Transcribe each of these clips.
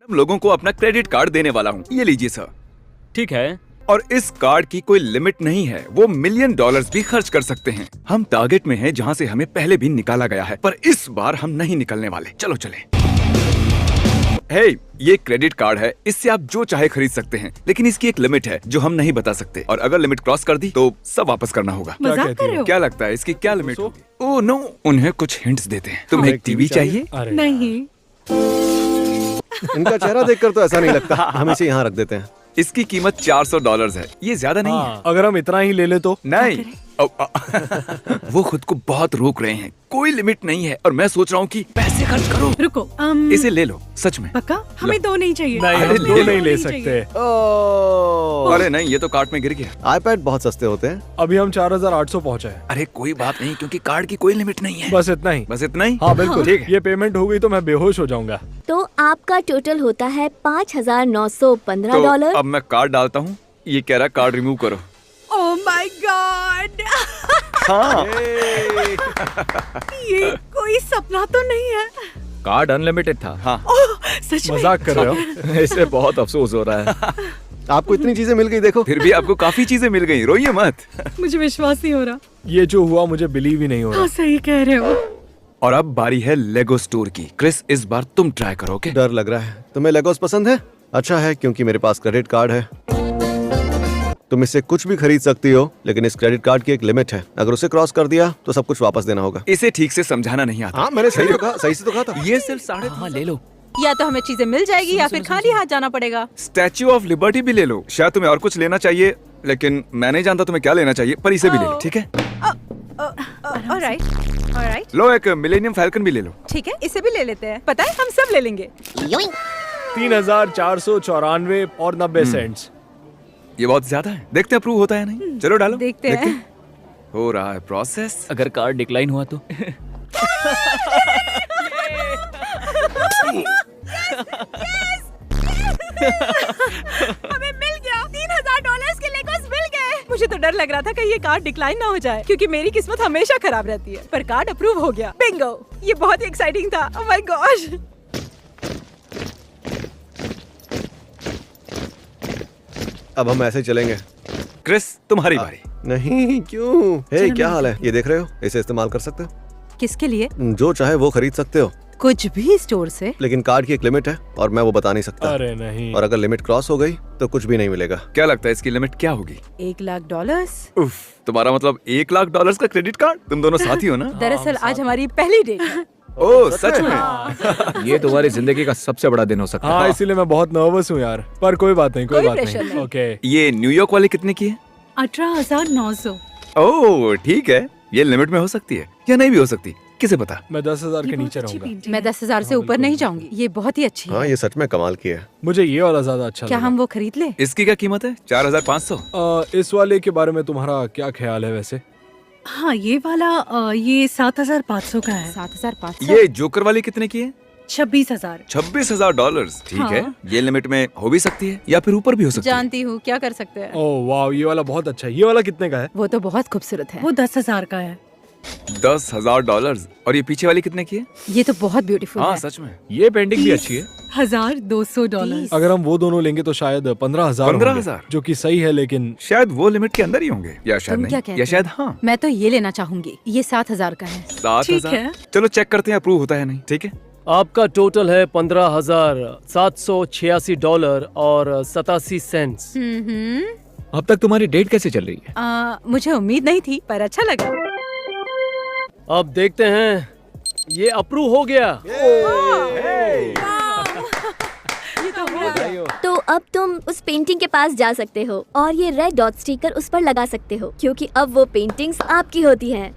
हम लोगों को अपना क्रेडिट कार्ड देने वाला हूँ। ये लीजिए सर। ठीक है। और इस कार्ड की कोई लिमिट नहीं है, वो $1,000,000 भी खर्च कर सकते हैं। हम टारगेट में हैं जहाँ से हमें पहले भी निकाला गया है, पर इस बार हम नहीं निकलने वाले। चलो चले। हे, ये क्रेडिट कार्ड है, इससे आप जो चाहे खरीद सकते हैं, लेकिन इसकी एक लिमिट है जो हम नहीं बता सकते, और अगर लिमिट क्रॉस कर दी तो सब वापस करना होगा। मजाक कर रहे हो? क्या लगता है इसकी क्या लिमिट होगी? ओह नो, उन्हें कुछ हिंट्स देते हैं। तुम्हें एक टीवी चाहिए? नहीं। इनका चेहरा देखकर तो ऐसा नहीं लगता। हम इसे यहाँ रख देते हैं। इसकी कीमत $400 है। ये ज्यादा नहीं है। अगर हम इतना ही ले ले तो? नहीं। वो खुद को बहुत रोक रहे हैं। कोई लिमिट नहीं है और मैं सोच रहा हूँ कि पैसे खर्च करो। रुको, इसे ले लो, सच में। पक्का? हमें दो नहीं चाहिए। नहीं, हम दो नहीं ले सकते। अरे नहीं, ये तो कार्ट में गिर गया। आईपैड बहुत सस्ते होते हैं। अभी हम 4800 पहुँचे हैं। अरे कोई बात नहीं, क्योंकि कार्ड की कोई लिमिट नहीं है। बस इतना ही। बस इतना ही? हाँ बिल्कुल। ठीक है। ये पेमेंट हो गई तो मैं बेहोश हो जाऊंगा। तो आपका टोटल होता है $5,915। तो अब मैं कार्ड डालता हूँ। ये कह रहा कार्ड रिमूव करो। Oh my God. हाँ। ये कोई सपना तो नहीं है? कार्ड अनलिमिटेड था। हाँ। ओह, सच में? मजाक कर रहे हो? इससे बहुत अफसोस हो रहा है। आपको इतनी चीजें मिल गई, देखो। फिर भी आपको काफी चीजें मिल गई, रोइए मत। मुझे विश्वास नहीं हो रहा। ये जो हुआ मुझे बिलीव ही नहीं हो रहा। हाँ, सही कह रहे हो। और अब बारी है लेगो स्टोर की। क्रिस, इस बार तुम ट्राई करो। ओके? डर लग रहा है। तुम्हें लेगोस पसंद है? अच्छा है, क्योंकि मेरे पास क्रेडिट कार्ड है। तुम इससे कुछ भी खरीद सकती हो, लेकिन इस क्रेडिट कार्ड की एक लिमिट है। अगर उसे क्रॉस कर दिया तो सब कुछ वापस देना होगा। इसे ठीक से समझाना नहीं आता। हाँ, मैंने सही तो कहा, सही से तो कहा था। ये सिर्फ हाँ ले लो। या तो हमें चीजें मिल जाएगी या फिर खाली हाथ जाना पड़ेगा। स्टैच्यू ऑफ लिबर्टी भी ले लो। शायद तुम्हें और कुछ लेना चाहिए, लेकिन मैं नहीं जानता तुम्हें क्या लेना चाहिए, पर इसे भी ले लो। ठीक है? Alright, alright. लो, एक मिलेनियम फैल्कन भी ले लो। ठीक है, इसे भी ले लेते हैं। पता है, हम सब ले लेंगे। 3494 और 90 सेंट्स। ये बहुत ज्यादा है। देखते हैं अप्रूव होता है नहीं। चलो डालो। देखते हैं। हो रहा है प्रोसेस। अगर कार्ड डिक्लाइन हुआ तो? हमें मिल गया। $3000 के लेगोस मिल गए। मुझे तो डर लग रहा था कि ये कार्ड डिक्लाइन ना हो जाए, क्योंकि मेरी किस्मत हमेशा खराब रहती है। पर कार्ड अप्रूव हो गया। बिंगो। ये बहुत ही एक्साइटिंग था। Oh my gosh. अब हम ऐसे चलेंगे। क्रिस, तुम्हारी बारी। नहीं, क्यों? हे, क्या हाल है? ये देख रहे हो? इसे इस्तेमाल कर सकते हो। किसके लिए? जो चाहे वो खरीद सकते हो, कुछ भी स्टोर से? लेकिन कार्ड की एक लिमिट है और मैं वो बता नहीं सकता। अरे नहीं। और अगर लिमिट क्रॉस हो गई तो कुछ भी नहीं मिलेगा। क्या लगता है इसकी लिमिट क्या होगी? $1,00,000। उफ, तुम्हारा मतलब $1,00,000 का क्रेडिट कार्ड? तुम दोनों साथी हो ना? दरअसल आज हमारी पहली डेट है। ओह, सच में? ये तुम्हारी जिंदगी का सबसे बड़ा दिन हो सकता है। हाँ, इसीलिए मैं बहुत नर्वस हूँ यार। पर कोई बात नहीं, कोई कोई बात प्रेशर नहीं। नहीं। ओके। ये न्यूयॉर्क वाली कितने की है? 18,900। ओह ठीक है, ये लिमिट में हो सकती है या नहीं भी हो सकती, किसे पता। मैं 10,000 के ये नीचे बहुत अच्छी रहूंगा। पेंटिंग मैं है। 10,000 से ऊपर नहीं जाऊंगी। ये बहुत ही अच्छी है। हाँ, ये सच में कमाल की है। मुझे ये वाला ज्यादा अच्छा क्या लगा। हम वो खरीद ले? इसकी क्या कीमत है? 4,500। इस वाले के बारे में तुम्हारा क्या ख्याल है वैसे? हाँ, ये वाला ये 7,500 का है। 7,500। ये जोकर वाली कितने की है? 26,000। $26,000। ठीक हाँ। है, ये लिमिट में हो भी सकती है या फिर ऊपर भी हो सकती है। जानती हूँ, क्या कर सकते हैं। ओह वाह, ये वाला बहुत अच्छा है। ये वाला कितने का है? वो तो बहुत खूबसूरत है। वो 10,000 का है। $10,000। और ये पीछे वाली कितने की है? ये तो बहुत ब्यूटीफुल हाँ है। सच में। ये पेंटिंग भी अच्छी है। $1,200। अगर हम वो दोनों लेंगे तो शायद 15,000 होंगे, 15,000? जो कि सही है, लेकिन शायद वो लिमिट के अंदर ही होंगे, या शायद तुम क्या नहीं, कहते या हो? शायद हाँ। मैं तो ये लेना चाहूंगी। ये 7,000 का है। 7,000। है। चलो चेक करते हैं अप्रूव होता है नहीं। ठीक है, आपका टोटल है $15,786 और 87 सेंट्स। अब तक तुम्हारी डेट कैसे चल रही है? मुझे उम्मीद नहीं थी, पर अच्छा लगा। अब देखते हैं। ये अप्रूव हो गया। तो अब तुम उस पेंटिंग के पास जा सकते हो और ये रेड डॉट स्टिकर उस पर लगा सकते हो, क्योंकि अब वो पेंटिंग्स आपकी होती हैं।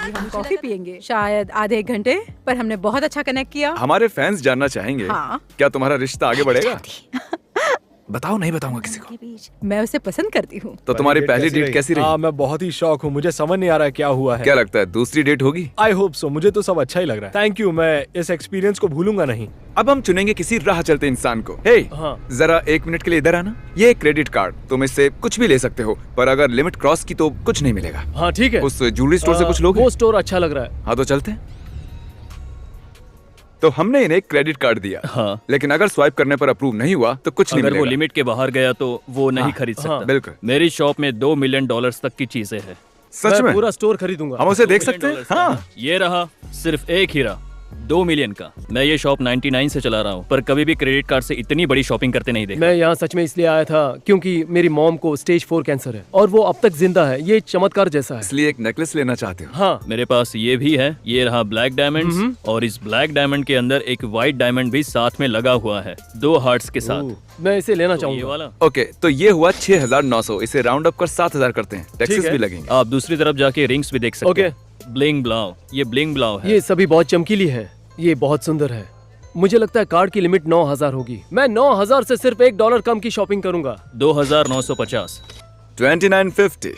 हम कॉफी पियेंगे शायद आधे एक घंटे, पर हमने बहुत अच्छा कनेक्ट किया। हमारे फैंस जानना चाहेंगे हाँ। क्या तुम्हारा रिश्ता आगे बढ़ेगा? बताओ, नहीं बताऊंगा किसी को। मैं उसे पसंद करती हूँ। तो तुम्हारी पहली डेट कैसी रही? हाँ, मैं बहुत ही शौक हूँ। मुझे समझ नहीं आ रहा है क्या हुआ है। क्या लगता है दूसरी डेट होगी? I hope so. मुझे तो सब अच्छा ही लग रहा है। थैंक यू, मैं इस एक्सपीरियंस को भूलूंगा नहीं। अब हम चुनेंगे किसी राह चलते इंसान को। हे, हाँ। जरा 1 मिनट के लिए इधर आना। ये एक क्रेडिट कार्ड, तुम इससे कुछ भी ले सकते हो, पर अगर लिमिट क्रॉस की तो कुछ नहीं मिलेगा। हाँ ठीक है। उस ज्वेलरी स्टोर से कुछ लोग वो स्टोर अच्छा लग रहा है। हाँ तो चलते हैं। तो हमने इन्हें क्रेडिट कार्ड दिया। हाँ। लेकिन अगर स्वाइप करने पर अप्रूव नहीं हुआ तो कुछ नहीं अगर वो मिलेगा। लिमिट के बाहर गया तो वो नहीं खरीद सकता। बिल्कुल। मेरी शॉप में $2 मिलियन तक की चीजें हैं। सच मैं में पूरा स्टोर खरीदूंगा। हम उसे देख $2 सकते मिलियन हैं? का हाँ। है। ये रहा सिर्फ एक हीरा, 2 मिलियन का। मैं ये शॉप 99 से चला रहा हूँ, पर कभी भी क्रेडिट कार्ड से इतनी बड़ी शॉपिंग करते नहीं देखा। मैं यहाँ सच में इसलिए आया था क्योंकि मेरी मॉम को स्टेज 4 कैंसर है और वो अब तक जिंदा है। ये चमत्कार जैसा है। इसलिए एक नेकलेस लेना चाहते हो? हाँ, मेरे पास ये भी है। ये रहा ब्लैक डायमंड, और इस ब्लैक डायमंड के अंदर एक व्हाइट डायमंड भी साथ में लगा हुआ है, 2 हार्ट्स के साथ। मैं इसे लेना तो ये चाहूंगा। वाला। ओके, तो ये हुआ 6,900। इसे राउंड अप कर 7,000 करते हैं। टैक्सेस ठीक है। भी लगेंगे। आप दूसरी तरफ जाके रिंग्स भी देख सकते ओके। हैं। ब्लिंग ब्लाव, ये ब्लिंग ब्लाव है। ये सभी बहुत चमकीली है। ये बहुत सुंदर है। मुझे लगता है कार्ड की लिमिट 9,000 होगी। मैं 9,000 से सिर्फ $1 कम की शॉपिंग करूंगा। 2,950। 2950।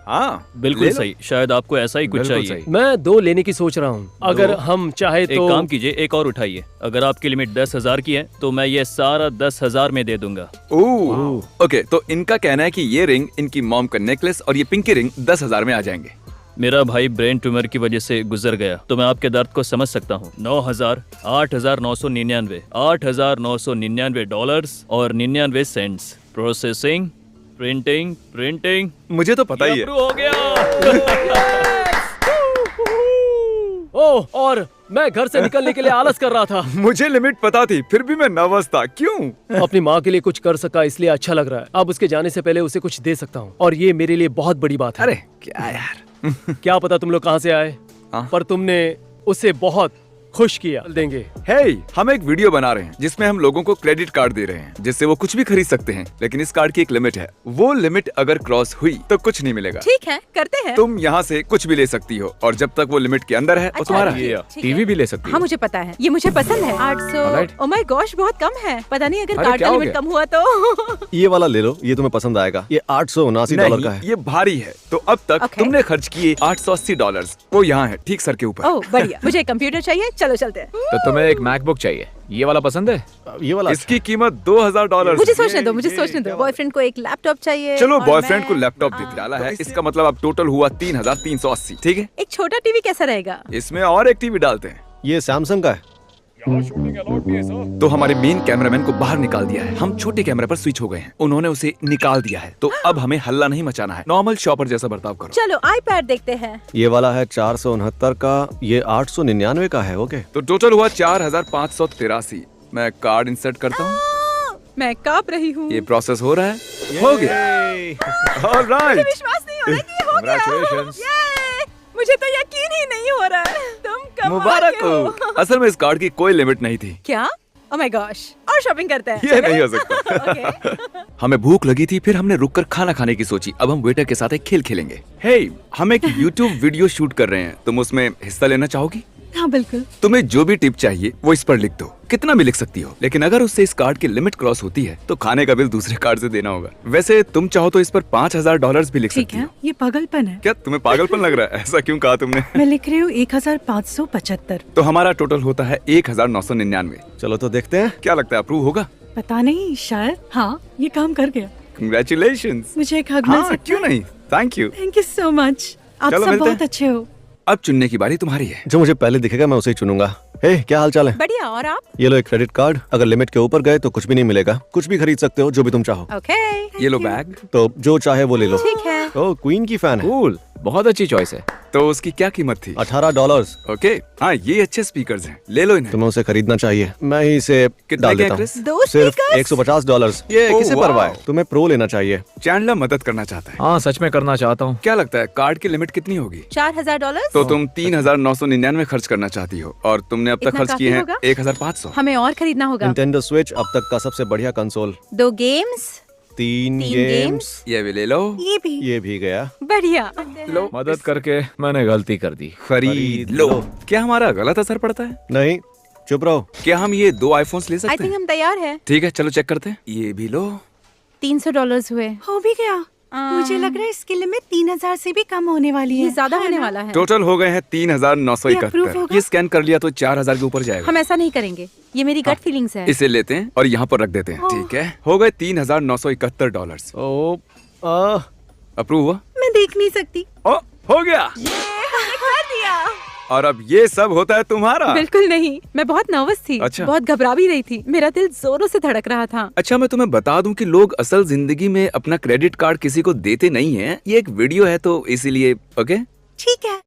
हाँ, बिल्कुल ले लो। सही। शायद आपको ऐसा ही कुछ बिल्कुल चाहिए। सही। मैं 2 लेने की सोच रहा हूँ। अगर हम चाहे एक तो काम कीजिए, एक और उठाइए। अगर आपकी लिमिट 10,000 की है तो मैं ये सारा 10,000 में दे दूंगा। ओह, ओके, तो इनका कहना है कि ये रिंग, इनकी मॉम का नेकलेस और ये पिंकी रिंग 10,000 में आ जाएंगे। मेरा भाई ब्रेन ट्यूमर की वजह से गुजर गया, तो मैं आपके दर्द को समझ सकता हूँ। 9,000, 8,999, $8,999 और 99 सेंट्स। Processing, printing, printing. मुझे तो पता ही है। हो गया। ओह, और मैं घर से निकलने के लिए आलस कर रहा था। मुझे लिमिट पता थी, फिर भी मैं नर्वस था। क्यों? अपनी माँ के लिए कुछ कर सका इसलिए अच्छा लग रहा है। अब उसके जाने से पहले उसे कुछ दे सकता हूँ और ये मेरे लिए बहुत बड़ी बात है। अरे क्या यार। क्या पता तुम लोग कहाँ से आए, हाँ? पर तुमने उसे बहुत खुश किया। देंगे। हे, हम एक वीडियो बना रहे हैं जिसमें हम लोगों को क्रेडिट कार्ड दे रहे हैं जिससे वो कुछ भी खरीद सकते हैं, लेकिन इस कार्ड की एक लिमिट है। वो लिमिट अगर क्रॉस हुई तो कुछ नहीं मिलेगा। ठीक है, करते हैं। तुम यहाँ से कुछ भी ले सकती हो और जब तक वो लिमिट के अंदर है वो तुम्हारा है। ठीक है। टीवी भी ले सकती हाँ हो। मुझे पता है, ये मुझे पसंद है। 800। Alright. ओह माय गॉश, बहुत कम है। पता नहीं अगर अरे, कार्ड क्या का हो लिमिट गया? कम हुआ तो। ये वाला ले लो, ये तुम्हें पसंद आएगा। ये $879 का नहीं, है। ये भारी है। तो अब तक Okay. तुमने खर्च किए $880। वो यहाँ है, ठीक सर के ऊपर। ओह बढ़िया, मुझे एक कंप्यूटर चाहिए। चलो चलते हैं। तो तुम्हें एक मैकबुक चाहिए, ये वाला पसंद है? ये वाला इसकी कीमत $2,000। मुझे सोचने दो, मुझे सोचने दो। बॉयफ्रेंड को एक लैपटॉप चाहिए। चलो, और बॉयफ्रेंड को मैं- लैपटॉप दे डाला है, इसका मतलब अब टोटल हुआ 3,380। ठीक है, एक छोटा टीवी कैसा रहेगा? इसमें और एक टीवी डालते हैं। ये सैमसंग का है। तो हमारे मेन कैमरामैन को बाहर निकाल दिया है। हम छोटे कैमरे पर स्विच हो गए हैं, उन्होंने उसे निकाल दिया है। तो अब हमें हल्ला नहीं मचाना है, नॉर्मल शॉपर जैसा बर्ताव करो। चलो आईपैड देखते हैं। ये वाला है 469 का, ये 899 का है। ओके, तो टोटल हुआ 4,583। मैं कार्ड इंसर्ट करता हूँ। मैं कांप रही हूँ। ये प्रोसेस हो रहा है। हो गया। ऑलराइट। विश्वास नहीं हो रहा कि ये हो गया। Congratulations. ये, मुझे तो यकीन ही नहीं हो रहा है। तुम कमाल मुबारक के हो। असल में इस कार्ड की कोई लिमिट नहीं थी। क्या? ओह माय गॉश, और शॉपिंग करते हैं। ये नहीं हो सकता। ओके। हमें भूख लगी थी, फिर हमने रुककर खाना खाने की सोची। अब हम वेटर के साथ एक खेल खेलेंगे। हे, हम एक YouTube वीडियो शूट कर रहे हैं, तुम उसमें हिस्सा लेना चाहोगी? हाँ बिल्कुल। तुम्हें जो भी टिप चाहिए वो इस पर लिख दो, कितना भी लिख सकती हो। लेकिन अगर उससे इस कार्ड की लिमिट क्रॉस होती है तो खाने का बिल दूसरे कार्ड से देना होगा। वैसे तुम चाहो तो इस पर $5,000 भी लिख ठीक सकती है, हो। ये पागलपन है। क्या तुम्हें पागलपन लग रहा है? ऐसा क्यों कहा तुमने? मैं लिख रही हूँ 1,575। तो हमारा टोटल होता है 1,999। चलो तो देखते हैं। क्या लगता है, अप्रूव होगा? पता नहीं, शायद। हाँ, ये काम कर गया। कंग्रेचुलेशंस। मुझे एक हग मिल हाँ, सकता क्यों है? नहीं। Thank you. Thank you so much. आप चलो सब मिलते बहुत हैं। अच्छे हो। अब चुनने की बारी तुम्हारी है। जो मुझे पहले दिखेगा मैं उसे ही चुनूंगा। हे, क्या हाल चाल है? बढ़िया, और आप? ये लो एक क्रेडिट कार्ड। अगर लिमिट के ऊपर गए तो कुछ भी नहीं मिलेगा। कुछ भी खरीद सकते हो, जो भी तुम चाहो। ओके। ये लो बैग। तो जो चाहे वो ले लो। ठीक है। ओह, क्वीन की फैन है। कूल, बहुत अच्छी चॉइस है। तो उसकी क्या कीमत थी? $18। ओके, हाँ, ये अच्छे स्पीकर्स हैं, ले लो इन्हें। तुम्हें उसे खरीदना चाहिए। मैं ही इसे कितने डाल के देता हूँ। एक्ट्रेस? 2 सिर्फ स्पीकर्स? $150। ये ओह, किसे वाह। परवाह है? तुम्हें प्रो लेना चाहिए। चैंडलर मदद करना चाहता है। हाँ, सच में करना चाहता हूँ। क्या लगता है कार्ड की लिमिट कितनी होगी? $4,000? तो तुम 3,999 खर्च करना चाहती हो और तुमने अब तक इतना खर्च काफी किए हैं होगा? 1,500। हमें और खरीदना होगा। Nintendo Switch अब तक का सबसे बढ़िया कंसोल। 2 games, 3 3 games. गेम्स। ये भी ले लो। ये भी। ये भी गया। बढ़िया। लो, मदद करके मैंने गलती कर दी। खरीद लो। क्या हमारा गलत असर पड़ता है? नहीं, चुप रहो। क्या हम ये 2 आईफोन्स ले आई सकते थिंक हैं? हम तैयार हैं। ठीक है, चलो चेक करते हैं। ये भी लो। $300 हुए। हो भी गया। मुझे लग रहा है इसकी लिमिट 3,000 से भी कम होने वाली है। ये ज्यादा है होने ना? वाला है। टोटल हो गए हैं ये approve 3,971। होगा? ये स्कैन कर लिया तो 4,000 के ऊपर जाएगा। हम ऐसा नहीं करेंगे, ये मेरी गट फीलिंग्स है। इसे लेते हैं और यहाँ पर रख देते हैं। ठीक है, हो गए $3,971। ओह, अप्रूव हुआ? मैं देख नहीं सकती। ओ, हो गया। हमने कर दिया। और अब ये सब होता है तुम्हारा। बिल्कुल नहीं, मैं बहुत नर्वस थी। अच्छा। बहुत घबरा भी रही थी, मेरा दिल जोरों से धड़क रहा था। अच्छा, मैं तुम्हें बता दूं कि लोग असल जिंदगी में अपना क्रेडिट कार्ड किसी को देते नहीं हैं। ये एक वीडियो है तो इसीलिए। ओके ठीक है।